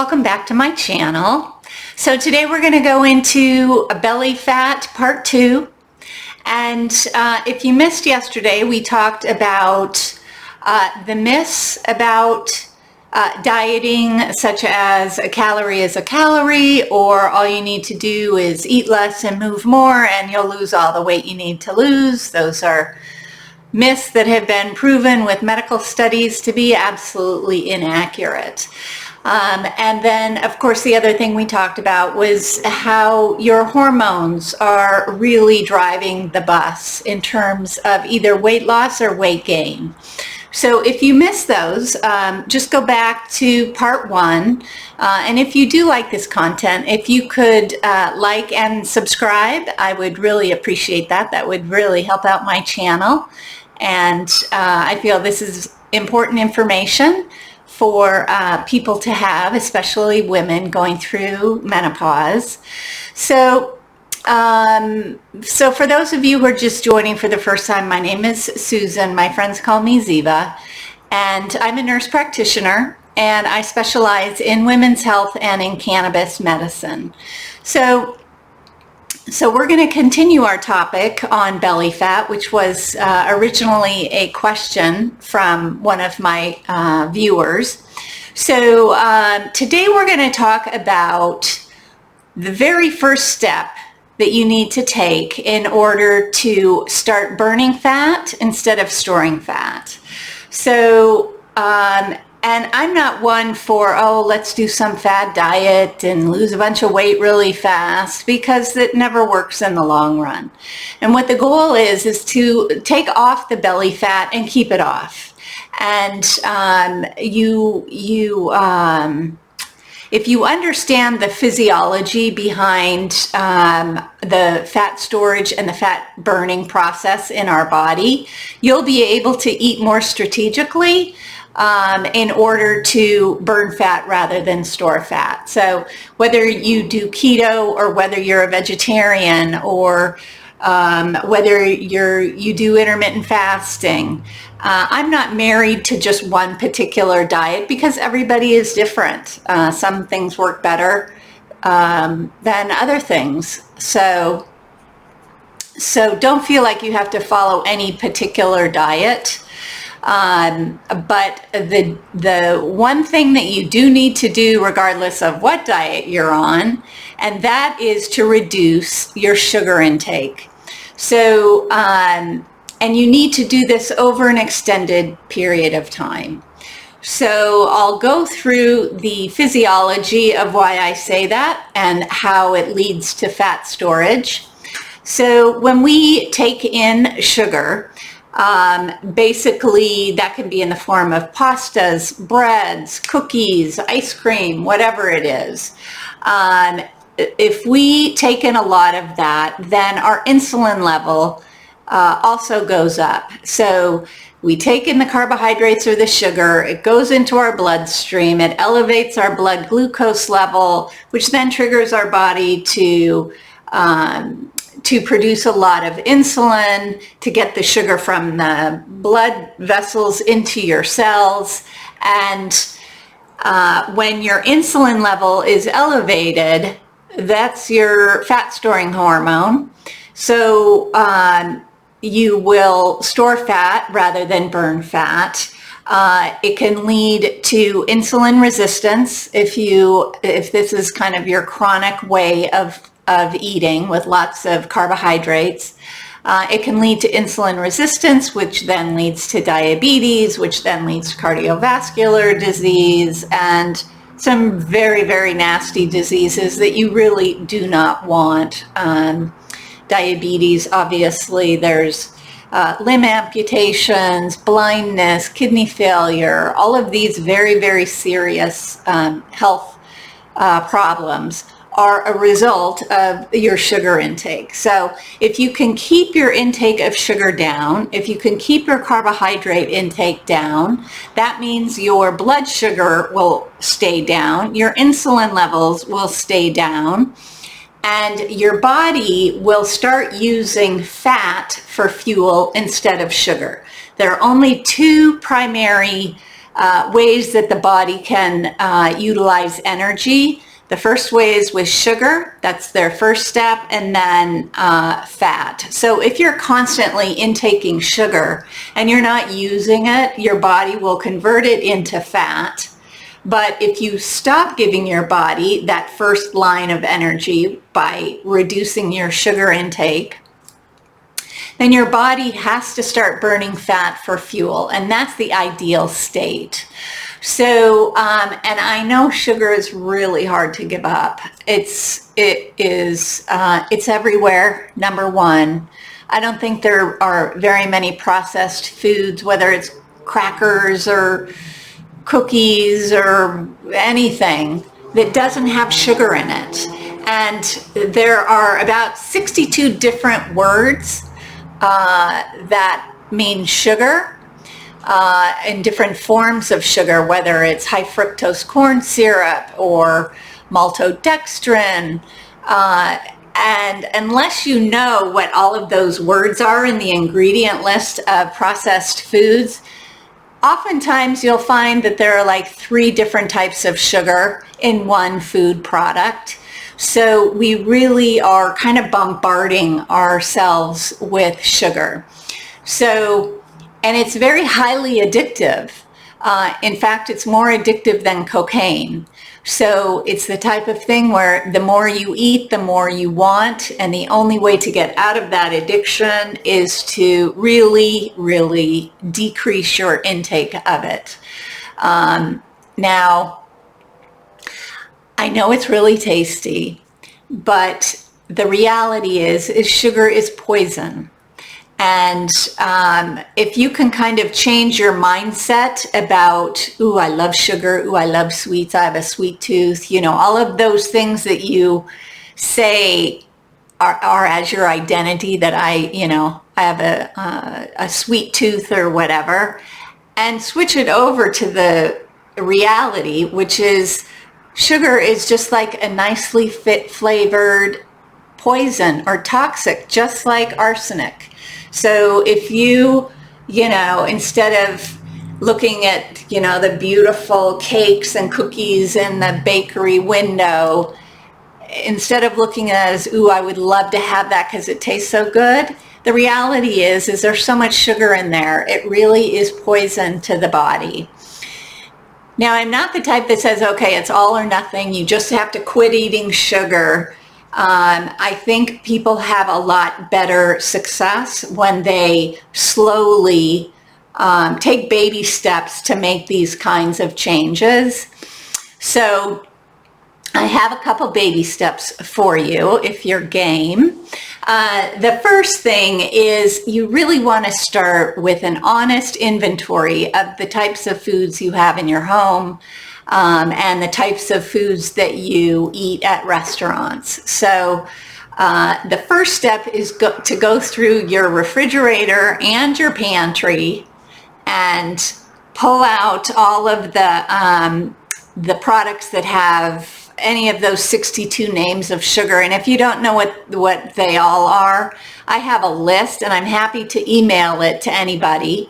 welcome back to my channel. So today we're going to go into belly fat part 2. And if you missed yesterday, we talked about the myths about dieting, such as a calorie is a calorie, or all you need to do is eat less and move more and you'll lose all the weight you need to lose. Those are myths that have been proven with medical studies to be absolutely inaccurate. And then, of course, the other thing we talked about was how your hormones are really driving the bus in terms of either weight loss or weight gain. So if you missed those, just go back to part 1. And if you do like this content, if you could like and subscribe, I would really appreciate that. That would really help out my channel. And I feel this is important information for people to have, especially women going through menopause. So for those of you who are just joining for the first time, my name is Susan. My friends call me Ziva, and I'm a nurse practitioner, and I specialize in women's health and in cannabis medicine. So we're going to continue our topic on belly fat, which was originally a question from one of my viewers. So today we're going to talk about the very first step that you need to take in order to start burning fat instead of storing fat. So, and I'm not one for, let's do some fad diet and lose a bunch of weight really fast, because it never works in the long run. And what the goal is to take off the belly fat and keep it off. And if you understand the physiology behind the fat storage and the fat burning process in our body, you'll be able to eat more strategically in order to burn fat rather than store fat. So whether you do keto or whether you're a vegetarian or whether you do intermittent fasting, I'm not married to just one particular diet because everybody is different. Some things work better than other things. So don't feel like you have to follow any particular diet. But the one thing that you do need to do, regardless of what diet you're on, and that is to reduce your sugar intake. So, and you need to do this over an extended period of time. So I'll go through the physiology of why I say that and how it leads to fat storage. So when we take in sugar, basically that can be in the form of pastas, breads, cookies, ice cream, whatever it is. If we take in a lot of that, then our insulin level also goes up. So we take in the carbohydrates or the sugar, it goes into our bloodstream, it elevates our blood glucose level, which then triggers our body to produce a lot of insulin to get the sugar from the blood vessels into your cells. And when your insulin level is elevated, that's your fat storing hormone. So you will store fat rather than burn fat. It can lead to insulin resistance if this is kind of your chronic way of eating with lots of carbohydrates. It can lead to insulin resistance, which then leads to diabetes, which then leads to cardiovascular disease and some very, very nasty diseases that you really do not want. Diabetes, obviously, there's limb amputations, blindness, kidney failure, all of these very, very serious health problems are a result of your sugar intake. So if you can keep your intake of sugar down, if you can keep your carbohydrate intake down, that means your blood sugar will stay down, your insulin levels will stay down, and your body will start using fat for fuel instead of sugar. There are only two primary ways that the body can utilize energy. The first way is with sugar. That's their first step, and then fat. So if you're constantly intaking sugar and you're not using it, your body will convert it into fat. But if you stop giving your body that first line of energy by reducing your sugar intake, then your body has to start burning fat for fuel, and that's the ideal state. So, and I know sugar is really hard to give up. It's everywhere, number one. I don't think there are very many processed foods, whether it's crackers or cookies or anything, that doesn't have sugar in it. And there are about 62 different words that mean sugar, in different forms of sugar, whether it's high fructose corn syrup or maltodextrin. And unless you know what all of those words are in the ingredient list of processed foods, oftentimes you'll find that there are like 3 different types of sugar in one food product. So we really are kind of bombarding ourselves with sugar. So, and it's very highly addictive. In fact, it's more addictive than cocaine. So it's the type of thing where the more you eat, the more you want, and the only way to get out of that addiction is to really, really decrease your intake of it. Now, I know it's really tasty, but the reality is sugar is poison. And if you can kind of change your mindset about, ooh, I love sugar, ooh, I love sweets, I have a sweet tooth, you know, all of those things that you say are as your identity, that I have a sweet tooth or whatever, and switch it over to the reality, which is sugar is just like a nicely flavored poison or toxic, just like arsenic. So if you instead of looking at, the beautiful cakes and cookies in the bakery window, instead of looking at it as, ooh, I would love to have that because it tastes so good, the reality is there's so much sugar in there. It really is poison to the body. Now, I'm not the type that says, okay, it's all or nothing. You just have to quit eating sugar. I think people have a lot better success when they slowly take baby steps to make these kinds of changes. So I have a couple baby steps for you if you're game. The first thing is you really want to start with an honest inventory of the types of foods you have in your home, and the types of foods that you eat at restaurants. So the first step is to go through your refrigerator and your pantry and pull out all of the products that have any of those 62 names of sugar. And if you don't know what they all are, I have a list, and I'm happy to email it to anybody.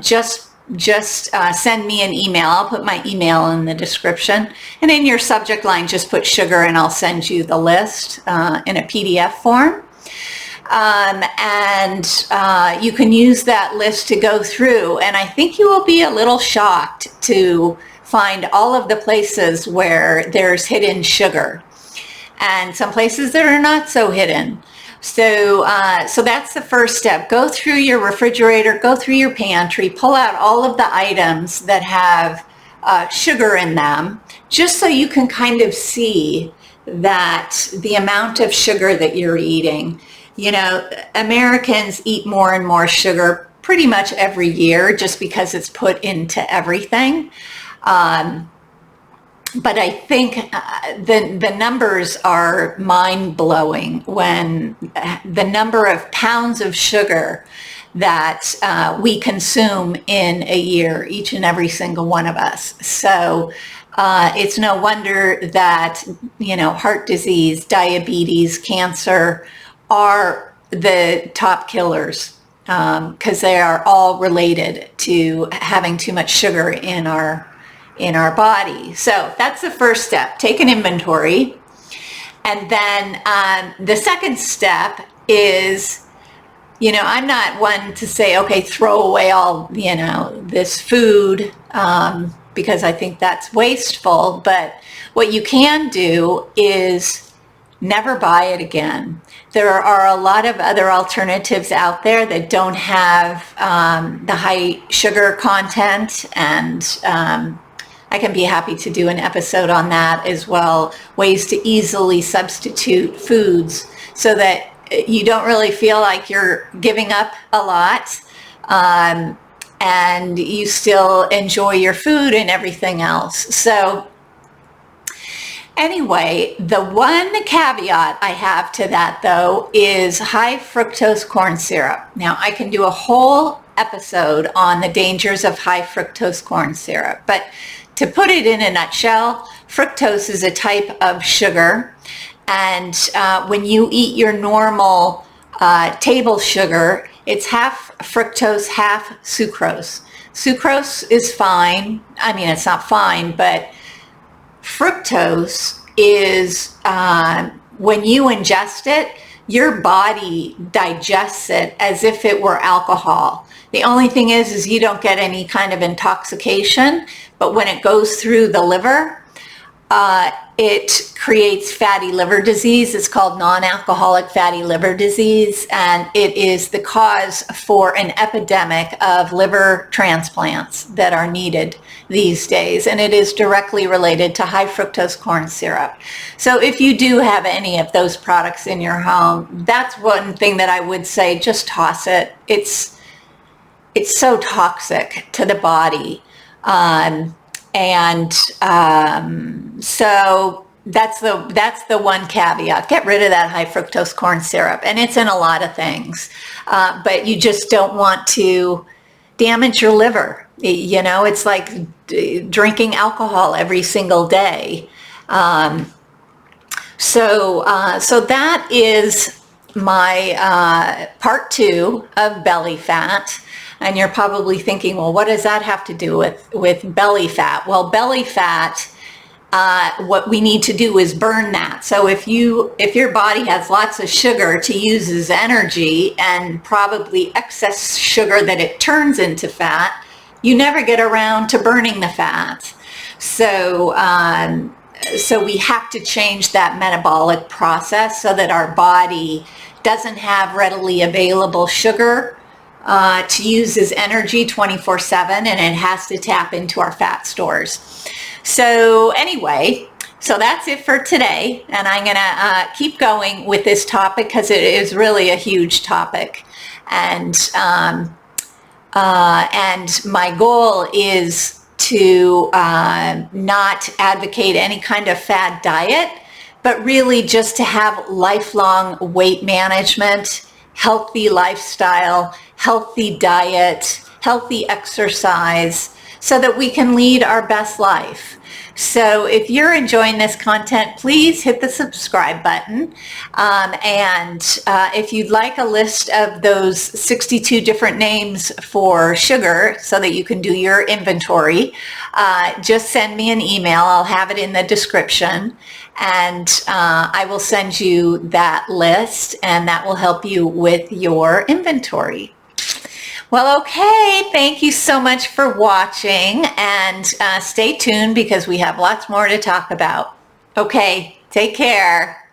Just send me an email. I'll put my email in the description, and in your subject line just put sugar, and I'll send you the list in a PDF form. And you can use that list to go through, and I think you will be a little shocked to find all of the places where there's hidden sugar, and some places that are not so hidden. So that's the first step. Go through your refrigerator, go through your pantry, pull out all of the items that have sugar in them, just so you can kind of see that the amount of sugar that you're eating. Americans eat more and more sugar pretty much every year just because it's put into everything. But I think the numbers are mind-blowing when the number of pounds of sugar that we consume in a year, each and every single one of us. So it's no wonder that, heart disease, diabetes, cancer are the top killers because they are all related to having too much sugar in our body. So that's the first step. Take an inventory. And then the second step is, I'm not one to say, okay, throw away all, this food, because I think that's wasteful. But what you can do is never buy it again. There are a lot of other alternatives out there that don't have the high sugar content, and I can be happy to do an episode on that as well, ways to easily substitute foods so that you don't really feel like you're giving up a lot, and you still enjoy your food and everything else. So anyway, the one caveat I have to that, though, is high fructose corn syrup. Now, I can do a whole episode on the dangers of high fructose corn syrup, but to put it in a nutshell, fructose is a type of sugar, and when you eat your normal table sugar, it's half fructose, half sucrose. Sucrose is fine. I mean, it's not fine, but fructose is, when you ingest it, your body digests it as if it were alcohol. The only thing is you don't get any kind of intoxication, but when it goes through the liver, it creates fatty liver disease. It's called non-alcoholic fatty liver disease, and it is the cause for an epidemic of liver transplants that are needed these days, and it is directly related to high fructose corn syrup. So if you do have any of those products in your home, that's one thing that I would say, just toss it. It's so toxic to the body. So that's the one caveat. Get rid of that high fructose corn syrup, and it's in a lot of things, but you just don't want to damage your liver. It's like drinking alcohol every single day. So that is my part 2 of belly fat. And you're probably thinking, well, what does that have to do with belly fat? Well, belly fat, what we need to do is burn that. So if your body has lots of sugar to use as energy, and probably excess sugar that it turns into fat, you never get around to burning the fat. So we have to change that metabolic process so that our body doesn't have readily available sugar to use as energy 24/7, and it has to tap into our fat stores. So anyway, so that's it for today, and I'm gonna keep going with this topic because it is really a huge topic, and my goal is to not advocate any kind of fad diet, but really just to have lifelong weight management, healthy lifestyle, healthy diet, healthy exercise, so that we can lead our best life. So if you're enjoying this content, please hit the subscribe button. And if you'd like a list of those 62 different names for sugar so that you can do your inventory, just send me an email. I'll have it in the description. And I will send you that list, and that will help you with your inventory. Well, okay, thank you so much for watching, and stay tuned because we have lots more to talk about. Okay, take care.